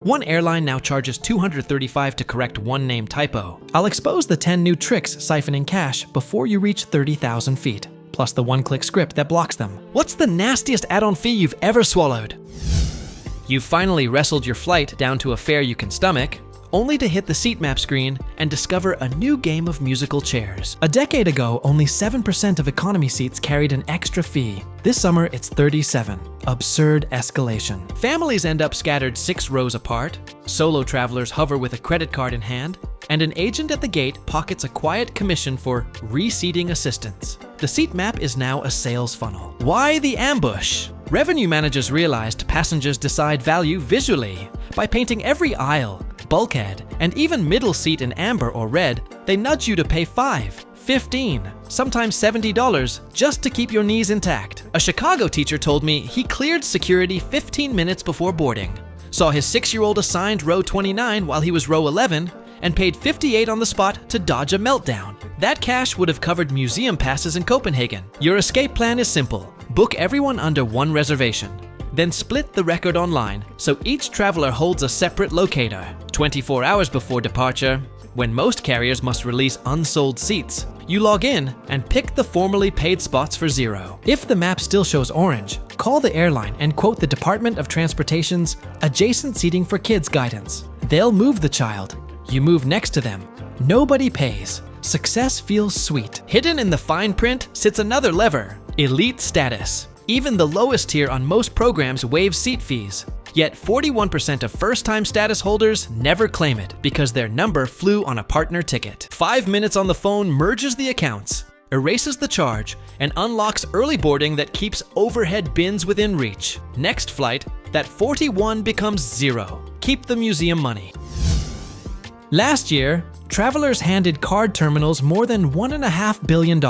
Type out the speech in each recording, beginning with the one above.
One airline now charges $235 to correct one name typo. I'll expose the 10 new tricks siphoning cash before you reach 30,000 feet, plus the one-click script that blocks them. What's the nastiest add-on fee you've ever swallowed? You've finally wrestled your flight down to a fare you can stomach, only to hit the seat map screen and discover a new game of musical chairs. A decade ago, only 7% of economy seats carried an extra fee. This summer, it's 37. Absurd escalation. Families end up scattered 6 rows apart, solo travelers hover with a credit card in hand, and an agent at the gate pockets a quiet commission for reseating assistance. The seat map is now a sales funnel. Why the ambush? Revenue managers realized passengers decide value visually. By painting every aisle, bulkhead, and even middle seat in amber or red, they nudge you to pay $5, $15, sometimes $70 just to keep your knees intact. A Chicago teacher told me he cleared security 15 minutes before boarding, saw his 6-year-old assigned row 29 while he was row 11, and paid $58 on the spot to dodge a meltdown. That cash would have covered museum passes in Copenhagen. Your escape plan is simple. Book everyone under one reservation. Then split the record online so each traveler holds a separate locator. 24 hours before departure, when most carriers must release unsold seats, you log in and pick the formerly paid spots for $0. If the map still shows orange, call the airline and quote the Department of Transportation's Adjacent Seating for Kids guidance. They'll move the child. You move next to them. Nobody pays. Success feels sweet. Hidden in the fine print sits another lever: elite status. Even the lowest tier on most programs waives seat fees. Yet 41% of first-time status holders never claim it because their number flew on a partner ticket. 5 minutes on the phone merges the accounts, erases the charge, and unlocks early boarding that keeps overhead bins within reach. Next flight, that 41 becomes 0. Keep the museum money. Last year, travelers handed card terminals more than $1.5 billion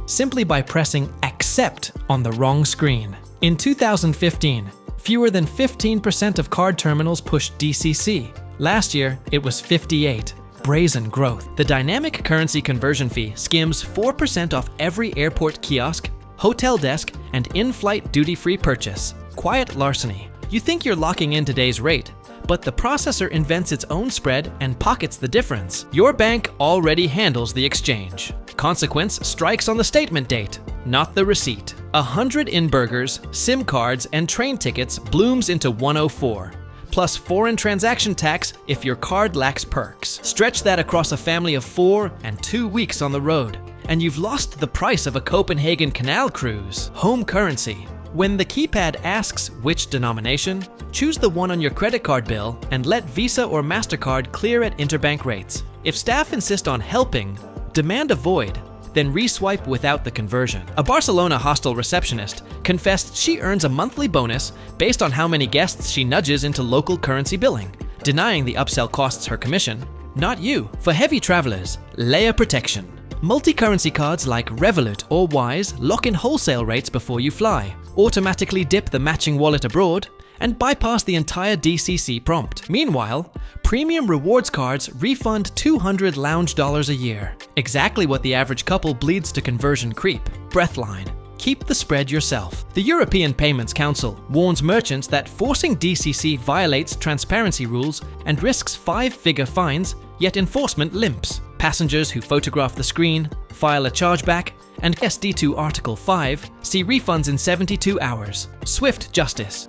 simply by pressing accept on the wrong screen. In 2015, fewer than 15% of card terminals pushed DCC. Last year, it was 58. Brazen growth. The dynamic currency conversion fee skims 4% off every airport kiosk, hotel desk, and in-flight duty-free purchase. Quiet larceny. You think you're locking in today's rate, but the processor invents its own spread and pockets the difference. Your bank already handles the exchange. Consequence strikes on the statement date, not the receipt. 100 in burgers, SIM cards, and train tickets blooms into 104, plus foreign transaction tax if your card lacks perks. Stretch that across a family of 4 and 2 weeks on the road, and you've lost the price of a Copenhagen canal cruise. Home currency. When the keypad asks which denomination, choose the one on your credit card bill and let Visa or MasterCard clear at interbank rates. If staff insist on helping, demand a void, then reswipe without the conversion. A Barcelona hostel receptionist confessed she earns a monthly bonus based on how many guests she nudges into local currency billing, denying the upsell costs her commission. Not you. For heavy travelers, layer protection. Multi-currency cards like Revolut or Wise lock in wholesale rates before you fly, automatically dip the matching wallet abroad, and bypass the entire DCC prompt. Meanwhile, premium rewards cards refund $200 lounge dollars a year. Exactly what the average couple bleeds to conversion creep. Breathline. Keep the spread yourself. The European Payments Council warns merchants that forcing DCC violates transparency rules and risks 5-figure fines, yet enforcement limps. Passengers who photograph the screen, file a chargeback, and SD2 Article 5 see refunds in 72 hours. Swift justice.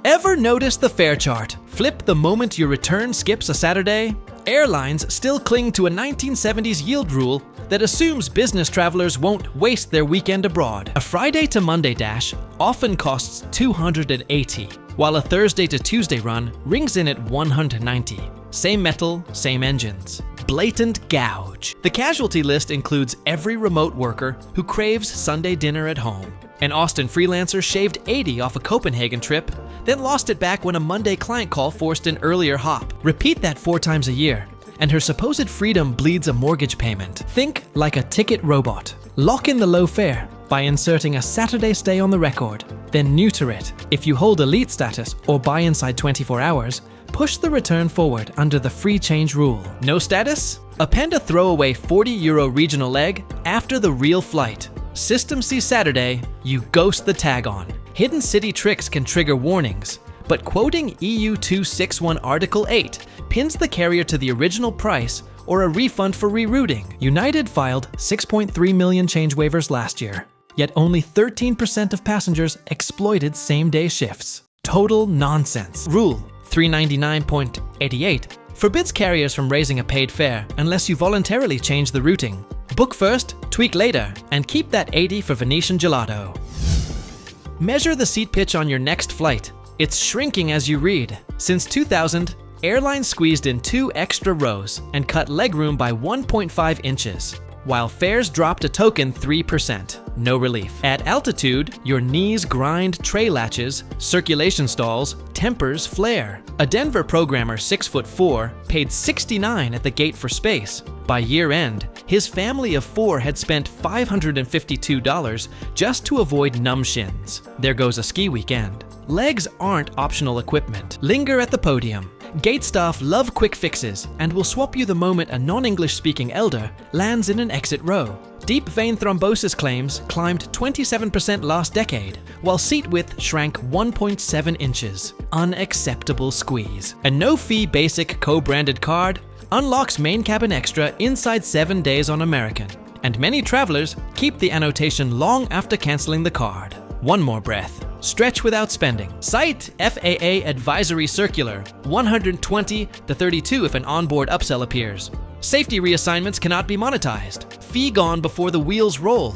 Ever notice the fare chart? Flip the moment your return skips a Saturday? Airlines still cling to a 1970s yield rule that assumes business travelers won't waste their weekend abroad. A Friday to Monday dash often costs $280, while a Thursday to Tuesday run rings in at $190. Same metal, same engines. Blatant gouge. The casualty list includes every remote worker who craves Sunday dinner at home. An Austin freelancer shaved $80 off a Copenhagen trip, then lost it back when a Monday client call forced an earlier hop. Repeat that 4 times a year, and her supposed freedom bleeds a mortgage payment. Think like a ticket robot. Lock in the low fare by inserting a Saturday stay on the record, then neuter it. If you hold elite status or buy inside 24 hours, push the return forward under the free change rule. No status? Append a throwaway €40 regional leg after the real flight. System sees Saturday, you ghost the tag on. Hidden city tricks can trigger warnings, but quoting EU 261 Article 8 pins the carrier to the original price or a refund for rerouting. United filed 6.3 million change waivers last year, yet only 13% of passengers exploited same-day shifts. Total nonsense. Rule 399.88 forbids carriers from raising a paid fare unless you voluntarily change the routing. Book first, tweak later, and keep that 80 for Venetian gelato. Measure the seat pitch on your next flight. It's shrinking as you read. Since 2000, airlines squeezed in 2 extra rows and cut legroom by 1.5 inches, while fares dropped a token 3%. No relief. At altitude, your knees grind tray latches, circulation stalls, tempers flare. A Denver programmer 6'4" paid $69 at the gate for space. By year end, his family of 4 had spent $552 just to avoid numb shins. There goes a ski weekend. Legs aren't optional equipment. Linger at the podium. Gate staff love quick fixes and will swap you the moment a non-English speaking elder lands in an exit row. Deep vein thrombosis claims climbed 27% last decade, while seat width shrank 1.7 inches. Unacceptable squeeze. A no-fee basic co-branded card unlocks main cabin extra inside 7 days on American, and many travelers keep the annotation long after canceling the card. One more breath. Stretch without spending. Cite FAA Advisory Circular 120-32 if an onboard upsell appears. Safety reassignments cannot be monetized. Fee gone before the wheels roll.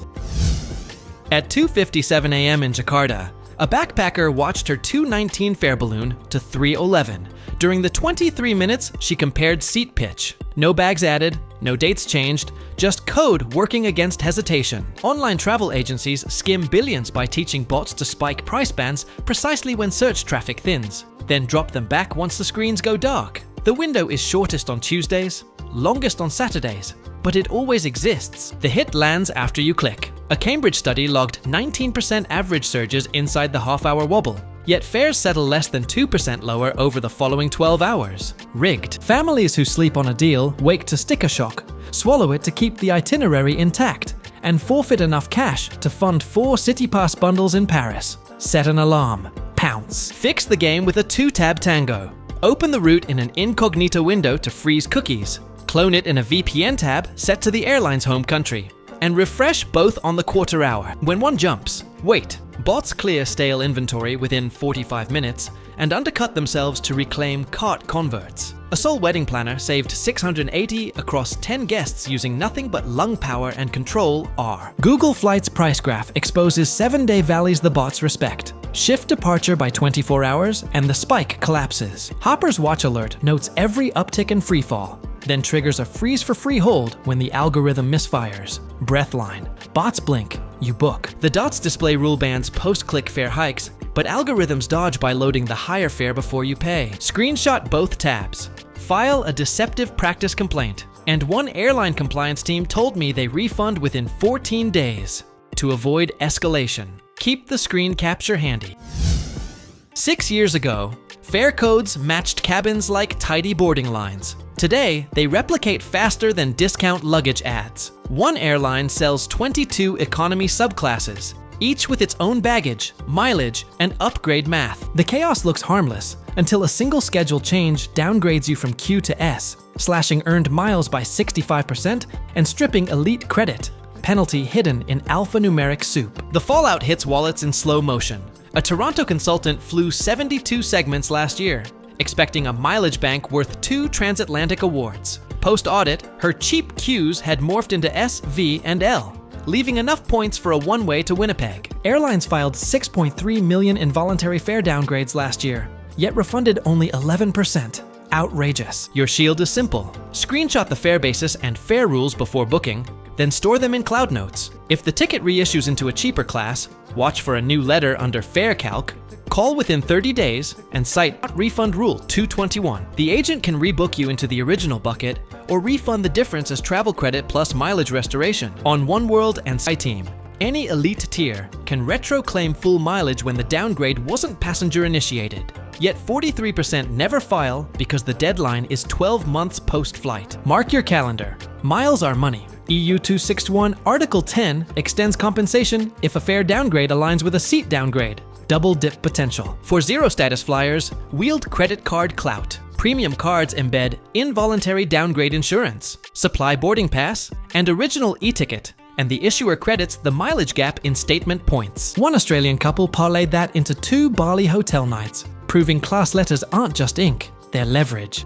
At 2:57 a.m. in Jakarta, a backpacker watched her 219 fare balloon to 311. During the 23 minutes, she compared seat pitch. No bags added, no dates changed, just code working against hesitation. Online travel agencies skim billions by teaching bots to spike price bands precisely when search traffic thins, then drop them back once the screens go dark. The window is shortest on Tuesdays, longest on Saturdays, but it always exists. The hit lands after you click. A Cambridge study logged 19% average surges inside the half-hour wobble, yet fares settle less than 2% lower over the following 12 hours. Rigged. Families who sleep on a deal wake to sticker shock, swallow it to keep the itinerary intact, and forfeit enough cash to fund 4 city pass bundles in Paris. Set an alarm. Pounce. Fix the game with a 2-tab tango. Open the route in an incognito window to freeze cookies. Clone it in a VPN tab set to the airline's home country. And refresh both on the quarter hour. When one jumps, wait. Bots clear stale inventory within 45 minutes and undercut themselves to reclaim cart converts. A Seoul wedding planner saved $680 across 10 guests using nothing but lung power and Control R. Google Flights price graph exposes 7-day valleys the bots respect. Shift departure by 24 hours and the spike collapses. Hopper's watch alert notes every uptick and freefall, then triggers a freeze for free hold when the algorithm misfires. Breathline. Bots blink, you book. The dots display rule bands post-click fare hikes, but algorithms dodge by loading the higher fare before you pay. Screenshot both tabs. File a deceptive practice complaint. And one airline compliance team told me they refund within 14 days. To avoid escalation, keep the screen capture handy. 6 years ago, fare codes matched cabins like tidy boarding lines. Today, they replicate faster than discount luggage ads. One airline sells 22 economy subclasses, each with its own baggage, mileage, and upgrade math. The chaos looks harmless until a single schedule change downgrades you from Q to S, slashing earned miles by 65% and stripping elite credit. Penalty hidden in alphanumeric soup. The fallout hits wallets in slow motion. A Toronto consultant flew 72 segments last year, expecting a mileage bank worth 2 transatlantic awards. Post-audit, her cheap Qs had morphed into S, V, and L, leaving enough points for a one-way to Winnipeg. Airlines filed 6.3 million involuntary fare downgrades last year, yet refunded only 11%. Outrageous. Your shield is simple. Screenshot the fare basis and fare rules before booking, then store them in Cloud Notes. If the ticket reissues into a cheaper class, watch for a new letter under Fare Calc, call within 30 days, and cite Refund Rule 221. The agent can rebook you into the original bucket or refund the difference as travel credit plus mileage restoration. On oneworld and SkyTeam, any elite tier can retro-claim full mileage when the downgrade wasn't passenger initiated. Yet 43% never file because the deadline is 12 months post-flight. Mark your calendar. Miles are money. EU 261 Article 10 extends compensation if a fare downgrade aligns with a seat downgrade. double dip potential. For zero status flyers, wheeled credit card clout. Premium cards embed involuntary downgrade insurance, supply boarding pass, and original e-ticket, and the issuer credits the mileage gap in statement points. One Australian couple parlayed that into 2 Bali hotel nights, proving class letters aren't just ink, they're leverage.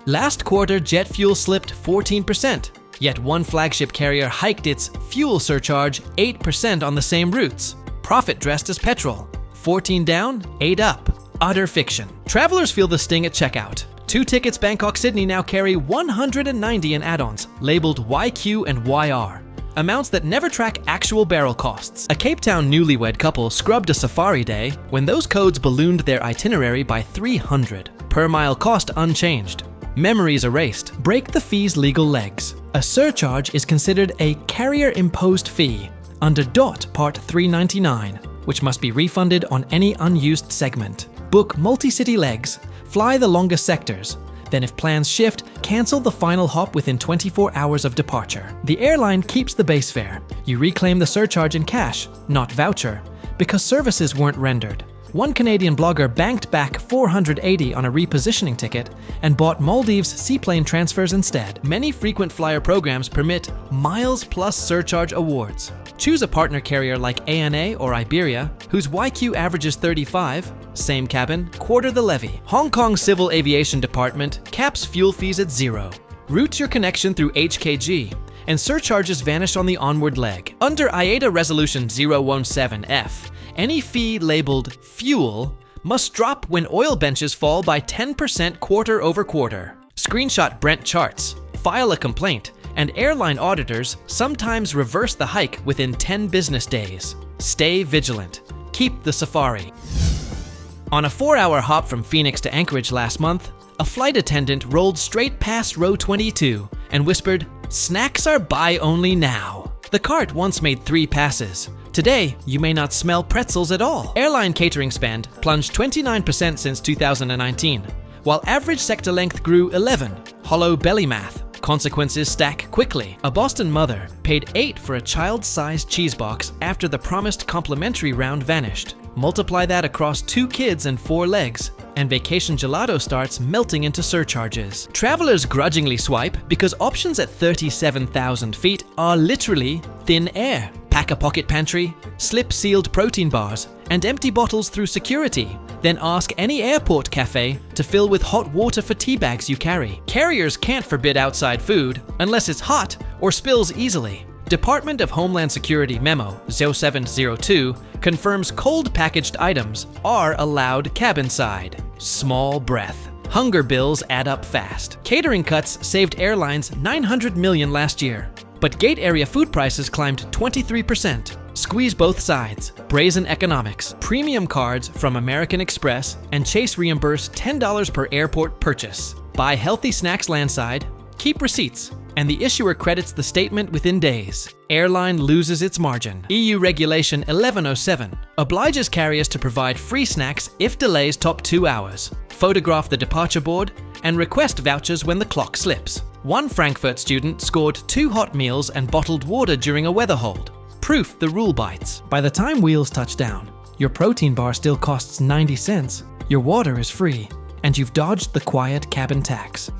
Last quarter, jet fuel slipped 14%, yet one flagship carrier hiked its fuel surcharge 8% on the same routes. Profit dressed as petrol. 14 down, 8 up. Utter fiction. Travelers feel the sting at checkout. 2 tickets Bangkok-Sydney now carry 190 in add-ons, labeled YQ and YR. Amounts that never track actual barrel costs. A Cape Town newlywed couple scrubbed a safari day when those codes ballooned their itinerary by 300. Per mile cost unchanged. Memories erased. Break the fee's legal legs. A surcharge is considered a carrier-imposed fee under DOT Part 399, which must be refunded on any unused segment. Book multi-city legs, fly the longest sectors, then if plans shift, cancel the final hop within 24 hours of departure. The airline keeps the base fare. You reclaim the surcharge in cash, not voucher, because services weren't rendered. One Canadian blogger banked back $480 on a repositioning ticket and bought Maldives seaplane transfers instead. Many frequent flyer programs permit miles plus surcharge awards. Choose a partner carrier like ANA or Iberia, whose YQ averages 35, same cabin, quarter the levy. Hong Kong Civil Aviation Department caps fuel fees at 0. Route your connection through HKG, and surcharges vanish on the onward leg. Under IATA Resolution 017F, any fee labeled fuel must drop when oil benches fall by 10% quarter over quarter. Screenshot Brent charts, file a complaint, and airline auditors sometimes reverse the hike within 10 business days. Stay vigilant. Keep the safari. On a 4-hour hop from Phoenix to Anchorage last month, a flight attendant rolled straight past row 22 and whispered, "Snacks are buy only now." The cart once made 3 passes. Today, you may not smell pretzels at all. Airline catering spend plunged 29% since 2019, while average sector length grew 11. Hollow belly math. Consequences stack quickly. A Boston mother paid 8 for a child-sized cheese box after the promised complimentary round vanished. Multiply that across 2 kids and 4 legs, and vacation gelato starts melting into surcharges. Travelers grudgingly swipe because options at 37,000 feet are literally thin air. Pack a pocket pantry, slip sealed protein bars, and empty bottles through security. Then ask any airport cafe to fill with hot water for tea bags you carry. Carriers can't forbid outside food unless it's hot or spills easily. Department of Homeland Security Memo 0702 confirms cold packaged items are allowed cabin-side. Small breath. Hunger bills add up fast. Catering cuts saved airlines $900 million last year, but gate area food prices climbed 23%. Squeeze both sides. Brazen economics. Premium cards from American Express and Chase reimburse $10 per airport purchase. Buy healthy snacks landside, keep receipts, and the issuer credits the statement within days. Airline loses its margin. EU Regulation 1107 obliges carriers to provide free snacks if delays top 2 hours. Photograph the departure board and request vouchers when the clock slips. One Frankfurt student scored 2 hot meals and bottled water during a weather hold. Proof the rule bites. By the time wheels touch down, your protein bar still costs 90 cents, your water is free, and you've dodged the quiet cabin tax.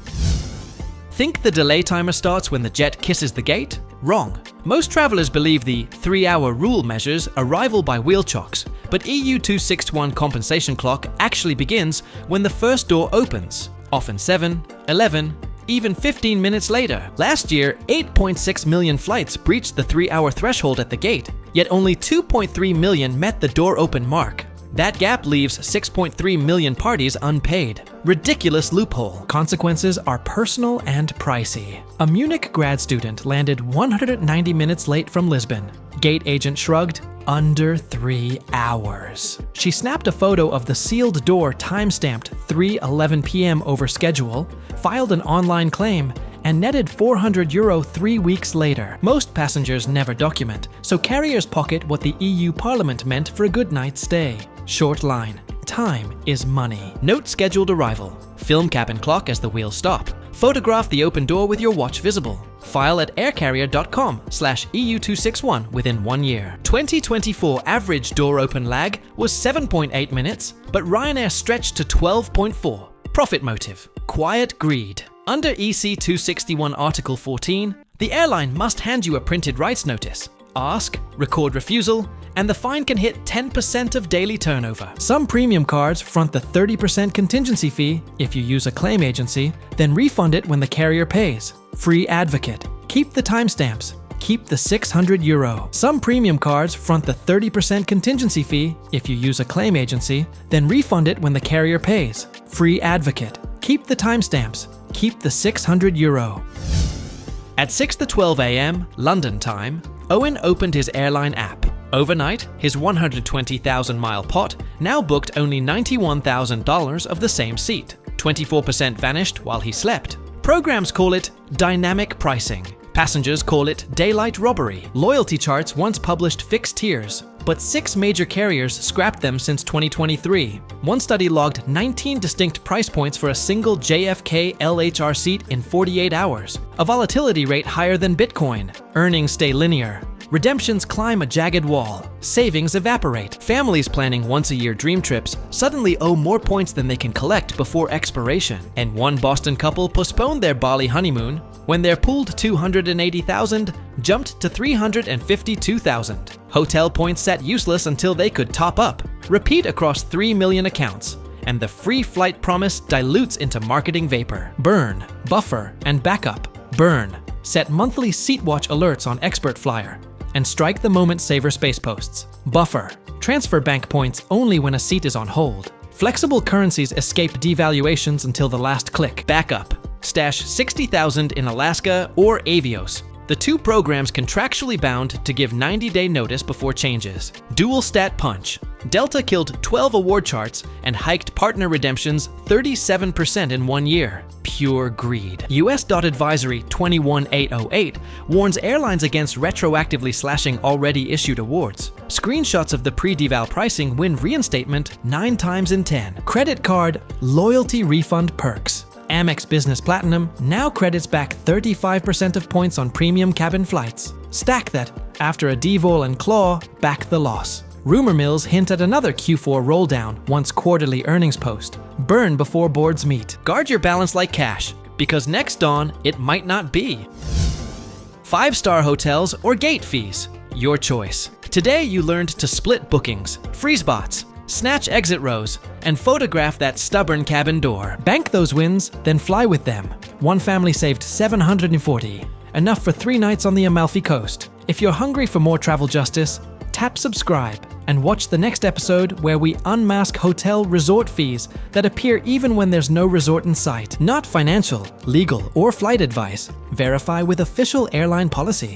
Think the delay timer starts when the jet kisses the gate? Wrong. Most travelers believe the 3-hour rule measures arrival by wheel chocks, but EU 261 compensation clock actually begins when the first door opens, often 7, 11, even 15 minutes later. Last year, 8.6 million flights breached the 3-hour threshold at the gate, yet only 2.3 million met the door open mark. That gap leaves 6.3 million parties unpaid. Ridiculous loophole. Consequences are personal and pricey. A Munich grad student landed 190 minutes late from Lisbon. Gate agent shrugged, under 3 hours. She snapped a photo of the sealed door timestamped 3:11 p.m. over schedule, filed an online claim, and netted €400 3 weeks later. Most passengers never document, so carriers pocket what the EU Parliament meant for a good night's stay. Short line. Time is money. Note scheduled arrival. Film cabin clock as the wheels stop. Photograph the open door with your watch visible. File at aircarrier.com/EU261 within 1 year. 2024 average door open lag was 7.8 minutes, but Ryanair stretched to 12.4. Profit motive: quiet greed. Under EC 261 Article 14, the airline must hand you a printed rights notice. Ask, record refusal, and the fine can hit 10% of daily turnover. Some premium cards front the 30% contingency fee if you use a claim agency, then refund it when the carrier pays. Free advocate. Keep the timestamps. Keep the €600. Some premium cards front the 30% contingency fee if you use a claim agency, then refund it when the carrier pays. Free advocate. Keep the timestamps. Keep the €600. At 6:12 a.m. London time, Owen opened his airline app. Overnight, his 120,000-mile pot now booked only $91,000 of the same seat. 24% vanished while he slept. Programs call it dynamic pricing. Passengers call it daylight robbery. Loyalty charts once published fixed tiers, but 6 major carriers scrapped them since 2023. One study logged 19 distinct price points for a single JFK LHR seat in 48 hours, a volatility rate higher than Bitcoin. Earnings stay linear. Redemptions climb a jagged wall. Savings evaporate. Families planning once-a-year dream trips suddenly owe more points than they can collect before expiration. And one Boston couple postponed their Bali honeymoon when their pooled $280,000 jumped to $352,000. Hotel points sat useless until they could top up. Repeat across 3 million accounts, and the free flight promise dilutes into marketing vapor. Burn, buffer, and backup. Burn. Set monthly seat watch alerts on Expert Flyer, and strike the moment saver space posts. Buffer. Transfer bank points only when a seat is on hold. Flexible currencies escape devaluations until the last click. Backup. Stash $60,000 in Alaska or Avios. The 2 programs contractually bound to give 90-day notice before changes. Dual stat punch. Delta killed 12 award charts and hiked partner redemptions 37% in 1 year. Pure greed. US.Advisory 21808 warns airlines against retroactively slashing already issued awards. Screenshots of the pre-deval pricing win reinstatement 9 times in 10. Credit card loyalty refund perks. Amex Business Platinum now credits back 35% of points on premium cabin flights. Stack that. After a devol and claw, back the loss. Rumor mills hint at another Q4 roll-down once quarterly earnings post. Burn before boards meet. Guard your balance like cash, because next dawn, it might not be. 5-star hotels or gate fees. Your choice. Today you learned to split bookings, freeze bots, snatch exit rows, and photograph that stubborn cabin door. Bank those wins, then fly with them. One family saved $740, enough for 3 nights on the Amalfi Coast. If you're hungry for more travel justice, tap subscribe and watch the next episode where we unmask hotel resort fees that appear even when there's no resort in sight. Not financial, legal, or flight advice. Verify with official airline policy.